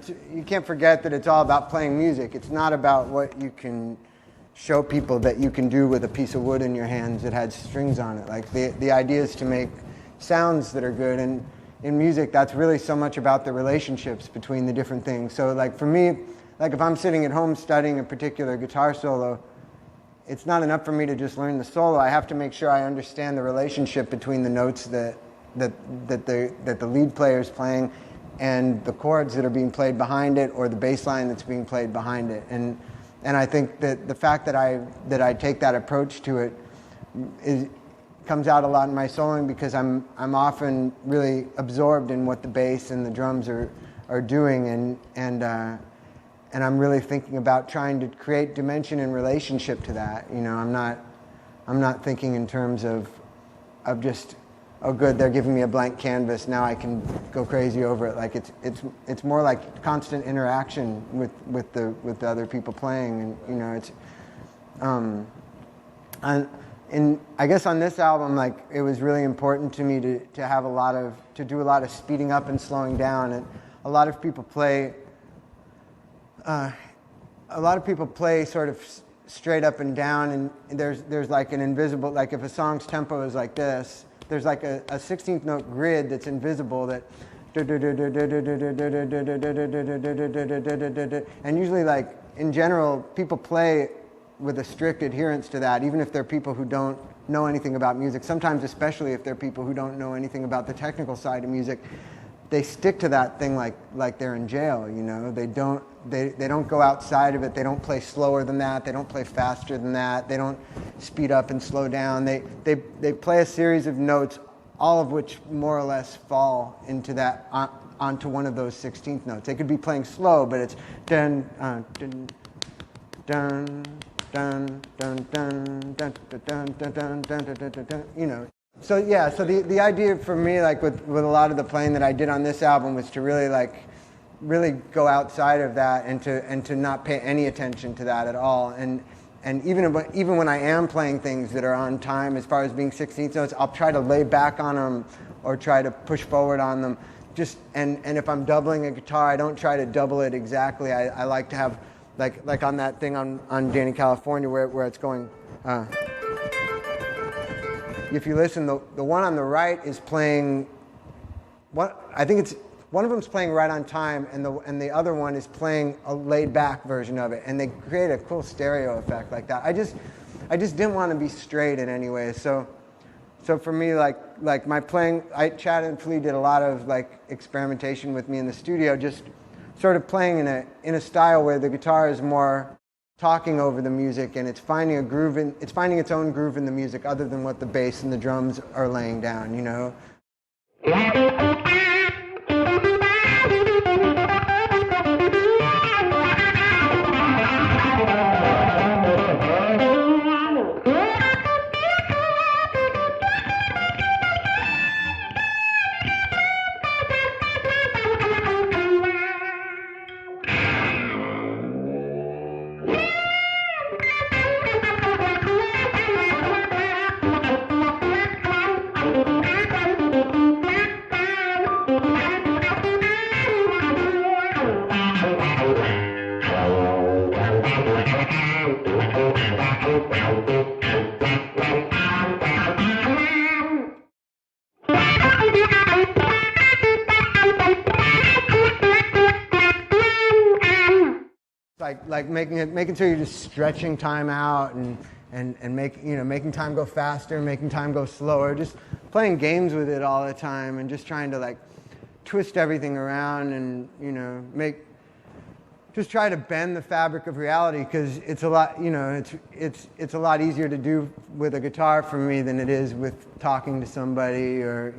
you can't forget that it's all about playing music. It's not about what you can show people that you can do with a piece of wood in your hands that had strings on it. Like the idea is to make sounds that are good, and in music that's really so much about the relationships between the different things. So like for me, like if I'm sitting at home studying a particular guitar solo, it's not enough for me to just learn the solo. I have to make sure I understand the relationship between the notes that the lead player is playing and the chords that are being played behind it, or the bass line that's being played behind it. And I think that the fact that I take that approach to it comes out a lot in my soloing, because I'm often really absorbed in what the bass and the drums are doing, and I'm really thinking about trying to create dimension in relationship to that. You know, I'm not thinking in terms of just, oh good, they're giving me a blank canvas, now I can go crazy over it. Like it's more like constant interaction with the other people playing, and you know, it's and I guess on this album, like it was really important to me to do a lot of speeding up and slowing down, and a lot of people play sort of straight up and down, and there's like an invisible, like if a song's tempo is like this, there's like a 16th note grid that's invisible that, and usually, like in general, people play with a strict adherence to that, even if they're people who don't know anything about music. Sometimes, especially if they're people who don't know anything about the technical side of music, they stick to that thing like they're in jail. You know, they don't go outside of it. They don't play slower than that. They don't play faster than that. They don't speed up and slow down. They play a series of notes, all of which more or less fall into that onto one of those 16th notes. They could be playing slow, but it's dun dun dun dun dun dun dun dun dun dun dun dun dun, you know. So yeah, so the idea for me, like with a lot of the playing that I did on this album, was to really go outside of that and to not pay any attention to that at all. And even when I am playing things that are on time, as far as being 16th notes, I'll try to lay back on them or try to push forward on them. And if I'm doubling a guitar, I don't try to double it exactly. I like to have like on that thing on Danny California where it's going. If you listen, the one on the right is playing. I think it's one of them's playing right on time, and the other one is playing a laid back version of it, and they create a cool stereo effect like that. I just didn't want to be straight in any way. So for me, like my playing, Chad and Flea did a lot of like experimentation with me in the studio, just sort of playing in a style where the guitar is more talking over the music, and it's finding its own groove in the music, other than what the bass and the drums are laying down, you know. Like making sure you're just stretching time out and making time go faster, making time go slower, just playing games with it all the time, and just trying to like twist everything around, and just try to bend the fabric of reality, because it's a lot, it's a lot easier to do with a guitar for me than it is with talking to somebody, or